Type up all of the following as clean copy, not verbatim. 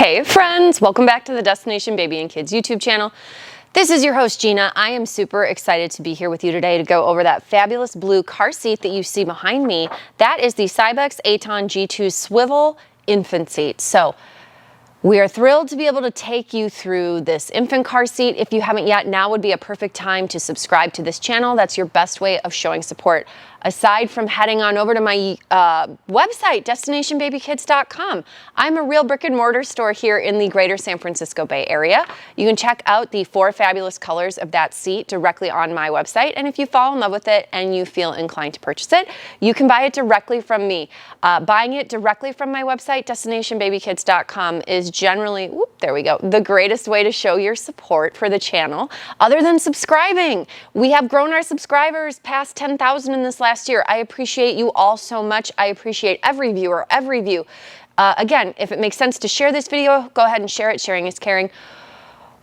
Hey friends, welcome back to the Destination Baby and Kids YouTube channel. This is your host Gina. I am super excited to be here with you today to go over that fabulous blue car seat that you see behind me. That is the CYBEX ATON G2 Swivel infant seat. So we are thrilled to be able to take you through this infant car seat. If you haven't yet, now would be a perfect time to subscribe to this channel. That's your best way of showing support. Aside from heading on over to my website, destinationbabykids.com. I'm a real brick and mortar store here in the greater San Francisco Bay Area. You can check out the 4 fabulous colors of that seat directly on my website. And if you fall in love with it and you feel inclined to purchase it, you can buy it directly from me. Buying it directly from my website, destinationbabykids.com, is generally, whoop, there we go, the greatest way to show your support for the channel, other than subscribing. We have grown our subscribers past 10,000 in this last year. I appreciate you all so much. I appreciate every viewer, every view. Again, if it makes sense to share this video, go ahead and share it. Sharing is caring.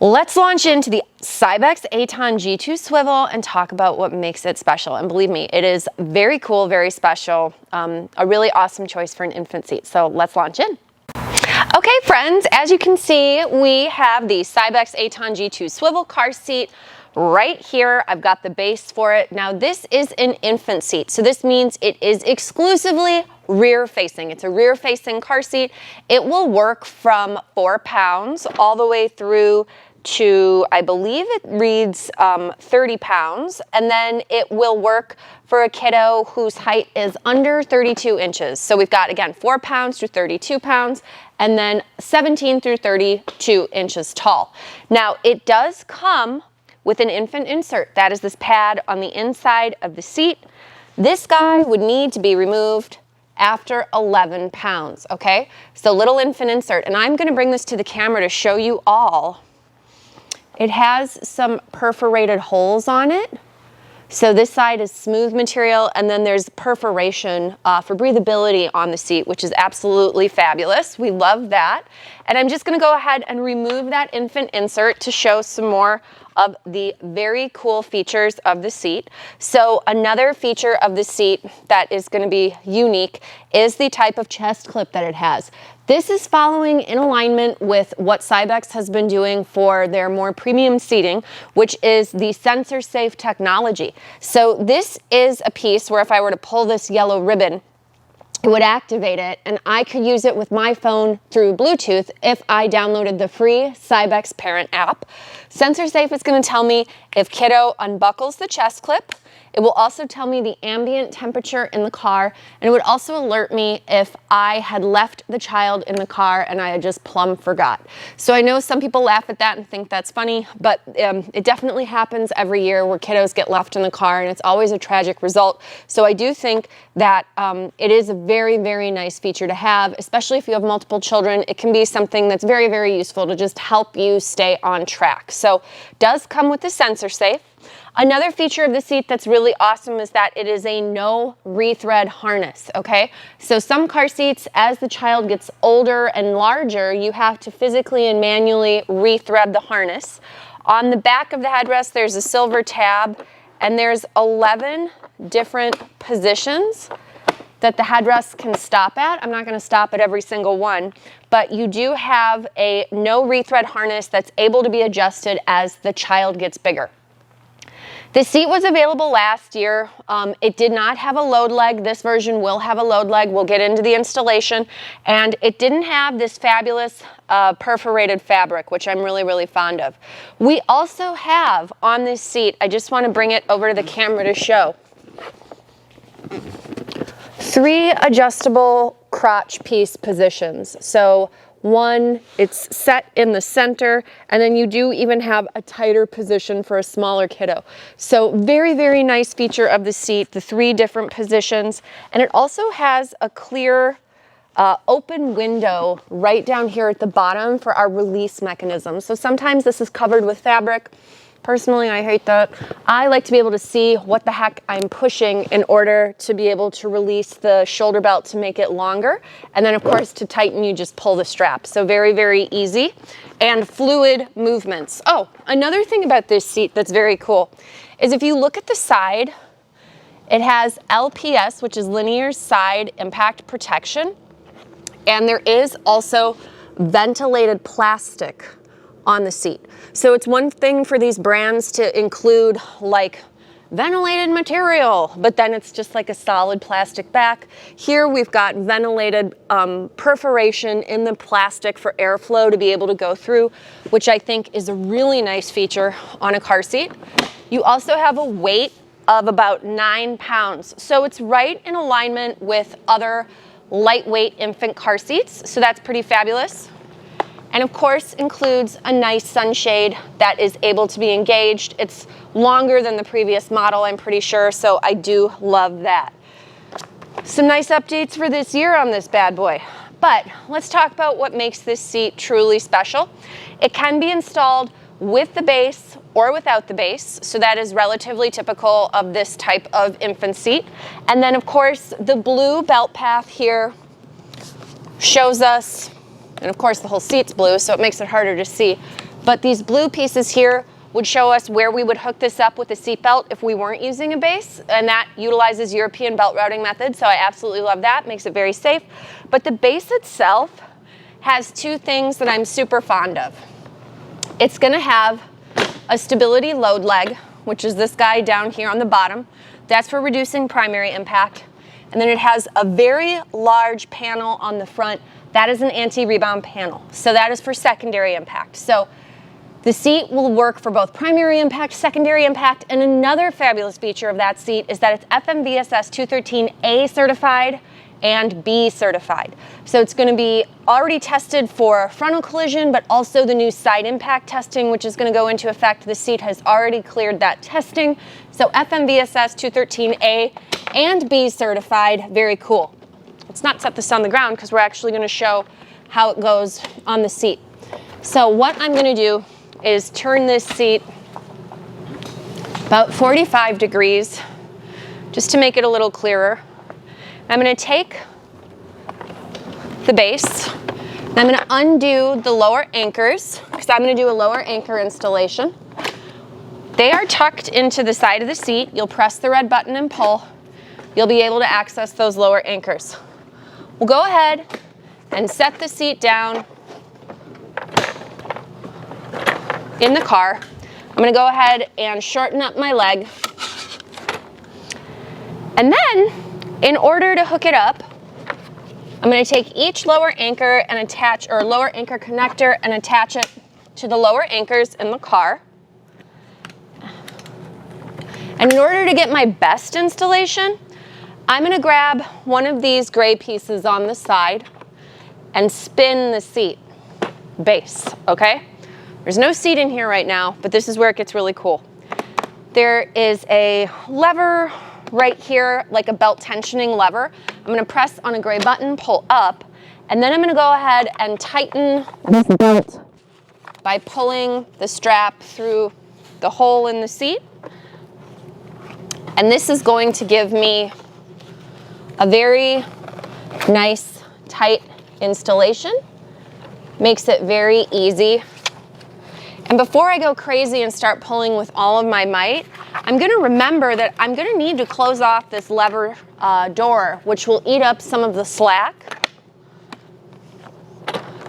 Let's launch into the CYBEX ATON G2 Swivel and talk about what makes it special. And believe me, it is very cool, very special, a really awesome choice for an infant seat. So let's launch in. Okay, friends, as you can see, we have the CYBEX ATON G2 Swivel car seat right here. I've got the base for it. Now this is an infant seat, so this means it is exclusively rear facing. It's a rear facing car seat. It will work from 4 pounds all the way through to, I believe it reads 30 pounds, and then it will work for a kiddo whose height is under 32 inches. So we've got, again, 4 pounds to 32 pounds, and then 17 through 32 inches tall. Now it does come with an infant insert. That is this pad on the inside of the seat. This guy would need to be removed after 11 pounds, okay? So little infant insert, and I'm gonna bring this to the camera to show you all. It has some perforated holes on it. So this side is smooth material, and then there's perforation for breathability on the seat, which is absolutely fabulous. We love that. And I'm just gonna go ahead and remove that infant insert to show some more of the very cool features of the seat. So another feature of the seat that is gonna be unique is the type of chest clip that it has. This is following in alignment with what CYBEX has been doing for their more premium seating, which is the sensor safe technology. So this is a piece where if I were to pull this yellow ribbon, it would activate it, and I could use it with my phone through Bluetooth if I downloaded the free CYBEX Parent app. Sensor Safe is going to tell me if kiddo unbuckles the chest clip. It will also tell me the ambient temperature in the car, and it would also alert me if I had left the child in the car and I had just plumb forgot. So I know some people laugh at that and think that's funny, but it definitely happens every year where kiddos get left in the car, and it's always a tragic result. So I do think that it is a very, very nice feature to have, especially if you have multiple children. It can be something that's very, very useful to just help you stay on track. So it does come with the Sensor Safe. Another feature of the seat that's really awesome is that it is a no rethread harness, okay? So some car seats, as the child gets older and larger, you have to physically and manually rethread the harness. On the back of the headrest, there's a silver tab, and there's 11 different positions that the headrest can stop at. I'm not gonna stop at every single one, but you do have a no rethread harness that's able to be adjusted as the child gets bigger. The seat was available last year. It did not have a load leg. This version will have a load leg. We'll get into the installation. And it didn't have this fabulous perforated fabric, which I'm really, really fond of. We also have on this seat, I just want to bring it over to the camera to show, 3 adjustable crotch piece positions. So one, it's set in the center, and then you do even have a tighter position for a smaller kiddo. So very, very nice feature of the seat, the 3 different positions. And it also has a clear open window right down here at the bottom for our release mechanism. So sometimes this is covered with fabric. Personally, I hate that. I like to be able to see what the heck I'm pushing in order to be able to release the shoulder belt to make it longer. And then of course to tighten, you just pull the strap. So very, very easy and fluid movements. Oh, another thing about this seat that's very cool is if you look at the side, it has LPS, which is linear side impact protection. And there is also ventilated plastic on the seat. So it's one thing for these brands to include like ventilated material, but then it's just like a solid plastic back. Here we've got ventilated perforation in the plastic for airflow to be able to go through, which I think is a really nice feature on a car seat. You also have a weight of about 9 pounds. So it's right in alignment with other lightweight infant car seats. So that's pretty fabulous. And of course includes a nice sunshade that is able to be engaged. It's longer than the previous model, I'm pretty sure, so I do love that. Some nice updates for this year on this bad boy. But let's talk about what makes this seat truly special. It can be installed with the base or without the base, so that is relatively typical of this type of infant seat. And then of course the blue belt path here shows us, and of course the whole seat's blue, so it makes it harder to see, but these blue pieces here would show us where we would hook this up with a seat belt if we weren't using a base, and that utilizes European belt routing method, so I absolutely love that, makes it very safe. But the base itself has two things that I'm super fond of. It's gonna have a stability load leg, which is this guy down here on the bottom. That's for reducing primary impact. And then it has a very large panel on the front. That is an anti-rebound panel. So that is for secondary impact. So the seat will work for both primary impact, secondary impact, and another fabulous feature of that seat is that it's FMVSS 213A certified and B certified. So it's going to be already tested for frontal collision, but also the new side impact testing, which is going to go into effect. The seat has already cleared that testing. So FMVSS 213A and B certified, very cool. Let's not set this on the ground because we're actually going to show how it goes on the seat. So what I'm going to do is turn this seat about 45 degrees just to make it a little clearer. I'm going to take the base, and I'm going to undo the lower anchors because I'm going to do a lower anchor installation. They are tucked into the side of the seat. You'll press the red button and pull. You'll be able to access those lower anchors. We'll go ahead and set the seat down in the car. I'm going to go ahead and shorten up my leg. And then, in order to hook it up, I'm going to take each lower anchor and attach, or lower anchor connector, and attach it to the lower anchors in the car. And in order to get my best installation, I'm going to grab one of these gray pieces on the side and spin the seat base, okay? There's no seat in here right now, but this is where it gets really cool. There is a lever right here, like a belt tensioning lever. I'm going to press on a gray button, pull up, and then I'm going to go ahead and tighten this belt by pulling the strap through the hole in the seat. And this is going to give me a very nice, tight installation. Makes it very easy. And before I go crazy and start pulling with all of my might, I'm going to remember that I'm going to need to close off this lever door, which will eat up some of the slack.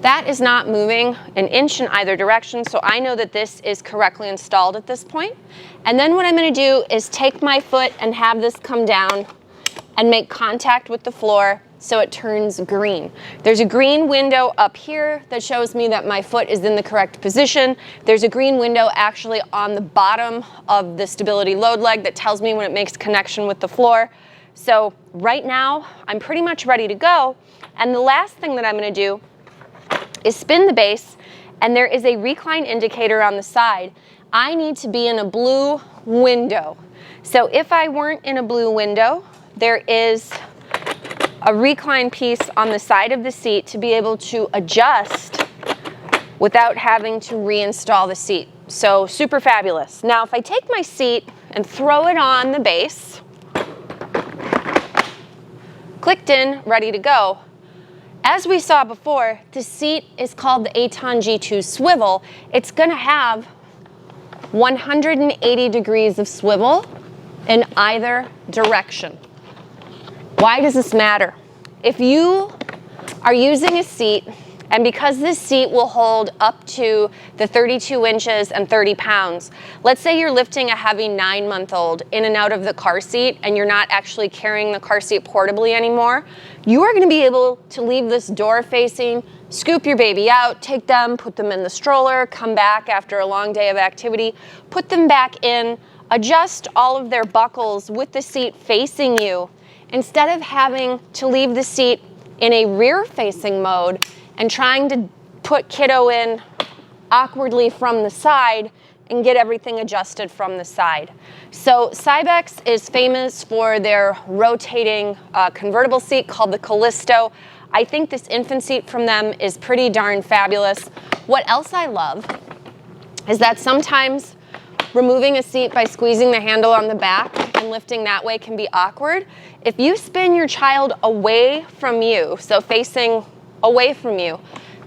That is not moving an inch in either direction, so I know that this is correctly installed at this point. And then what I'm going to do is take my foot and have this come down and make contact with the floor so it turns green. There's a green window up here that shows me that my foot is in the correct position. There's a green window actually on the bottom of the stability load leg that tells me when it makes connection with the floor. So right now, I'm pretty much ready to go. And the last thing that I'm going to do is spin the base, and there is a recline indicator on the side. I need to be in a blue window. So if I weren't in a blue window, there is a recline piece on the side of the seat to be able to adjust without having to reinstall the seat. So super fabulous. Now if I take my seat and throw it on the base, clicked in, ready to go. As we saw before, the seat is called the ATON G2 Swivel. It's going to have 180 degrees of swivel in either direction. Why does this matter? If you are using a seat And because this seat will hold up to the 32 inches and 30 pounds, let's say you're lifting a heavy 9-month-old in and out of the car seat and you're not actually carrying the car seat portably anymore, you are going to be able to leave this door facing, scoop your baby out, take them, put them in the stroller, come back after a long day of activity, put them back in, adjust all of their buckles with the seat facing you, instead of having to leave the seat in a rear-facing mode and trying to put kiddo in awkwardly from the side and get everything adjusted from the side. So CYBEX is famous for their rotating convertible seat called the Callisto. I think this infant seat from them is pretty darn fabulous. What else I love is that sometimes removing a seat by squeezing the handle on the back and lifting that way can be awkward. If you spin your child away from you, so facing away from you,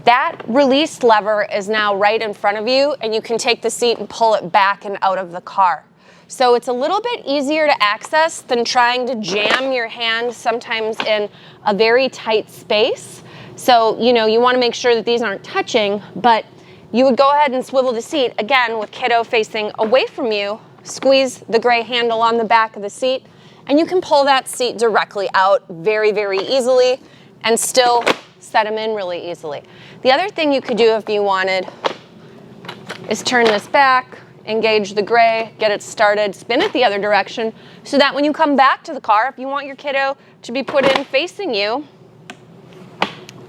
that release lever is now right in front of you and you can take the seat and pull it back and out of the car. So it's a little bit easier to access than trying to jam your hand sometimes in a very tight space. So, you know, you want to make sure that these aren't touching, but you would go ahead and swivel the seat, again, with kiddo facing away from you, squeeze the gray handle on the back of the seat, and you can pull that seat directly out very, very easily and still set them in really easily. The other thing you could do if you wanted is turn this back, engage the gray, get it started, spin it the other direction, so that when you come back to the car, if you want your kiddo to be put in facing you,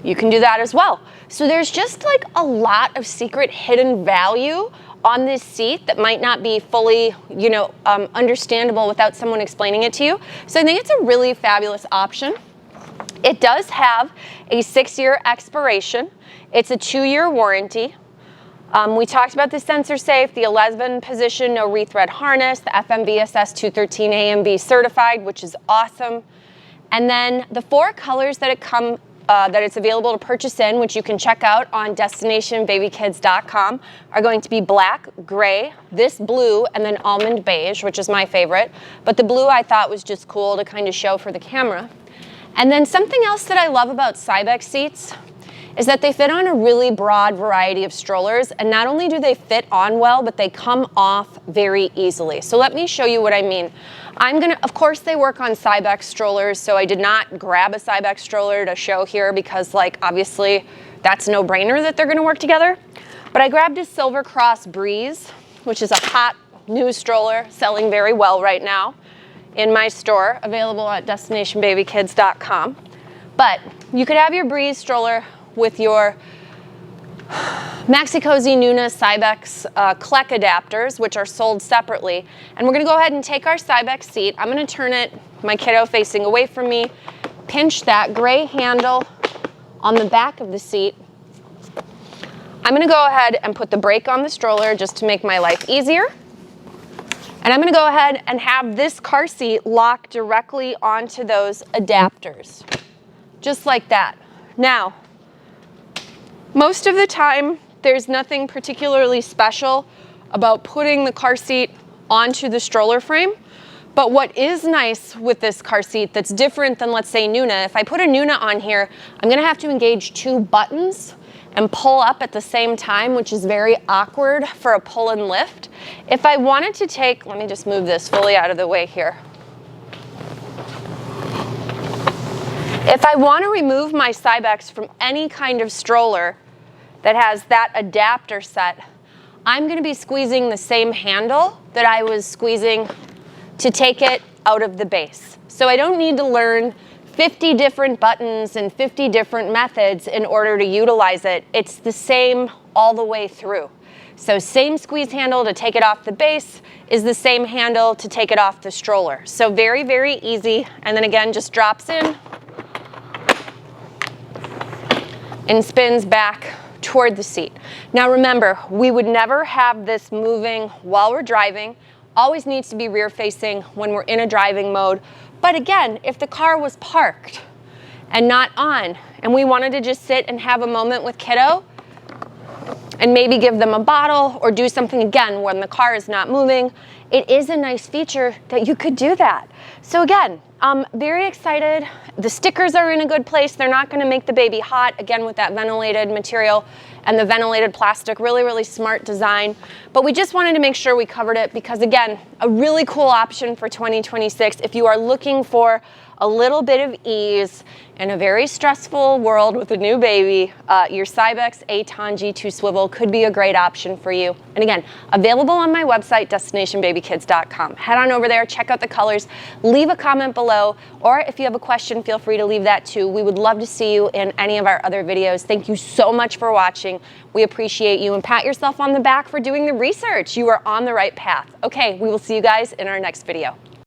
you can do that as well. So there's just like a lot of secret hidden value on this seat that might not be fully, you know, understandable without someone explaining it to you. So I think it's a really fabulous option. It does have a 6-year expiration. It's a 2-year warranty. We talked about the sensor safe, the 11 position, no rethread harness, the FMVSS 213 A and B certified, which is awesome. And then the 4 colors that that it's available to purchase in, which you can check out on destinationbabykids.com, are going to be black, gray, this blue, and then almond beige, which is my favorite. But the blue I thought was just cool to kind of show for the camera. And then something else that I love about CYBEX seats is that they fit on a really broad variety of strollers, and not only do they fit on well, but they come off very easily. So let me show you what I mean. Of course they work on CYBEX strollers, so I did not grab a CYBEX stroller to show here because, like, obviously that's no brainer that they're gonna work together. But I grabbed a Silver Cross Breeze, which is a hot new stroller selling very well right now in my store, available at destinationbabykids.com. But you could have your Breeze stroller with your Maxi-Cosi Nuna CYBEX CLEC adapters, which are sold separately. And we're gonna go ahead and take our CYBEX seat. I'm gonna turn it, my kiddo facing away from me, pinch that gray handle on the back of the seat. I'm gonna go ahead and put the brake on the stroller just to make my life easier. And I'm gonna go ahead and have this car seat lock directly onto those adapters, just like that. Now, most of the time, there's nothing particularly special about putting the car seat onto the stroller frame. But what is nice with this car seat that's different than, let's say, Nuna, if I put a Nuna on here, I'm gonna have to engage 2 buttons and pull up at the same time, which is very awkward for a pull and lift. If I wanted to take, let me just move this fully out of the way here. If I want to remove my CYBEX from any kind of stroller that has that adapter set, I'm going to be squeezing the same handle that I was squeezing to take it out of the base. So I don't need to learn 50 different buttons and 50 different methods in order to utilize it. It's the same all the way through. So same squeeze handle to take it off the base is the same handle to take it off the stroller. So very, very easy. And then again, just drops in and spins back toward the seat. Now remember, we would never have this moving while we're driving. Always needs to be rear facing when we're in a driving mode. But again, if the car was parked and not on, and we wanted to just sit and have a moment with kiddo, and maybe give them a bottle or do something again when the car is not moving, it is a nice feature that you could do that. So again, I'm very excited. The stickers are in a good place. They're not going to make the baby hot, again, with that ventilated material and the ventilated plastic. Really, really smart design. But we just wanted to make sure we covered it because, again, a really cool option for 2026 if you are looking for a little bit of ease in a very stressful world with a new baby. Your CYBEX ATON G2 Swivel could be a great option for you. And again, available on my website, destinationbabykids.com. Head on over there, check out the colors, leave a comment below, or if you have a question, feel free to leave that too. We would love to see you in any of our other videos. Thank you so much for watching. We appreciate you, and pat yourself on the back for doing the research. You are on the right path. Okay, we will see you guys in our next video.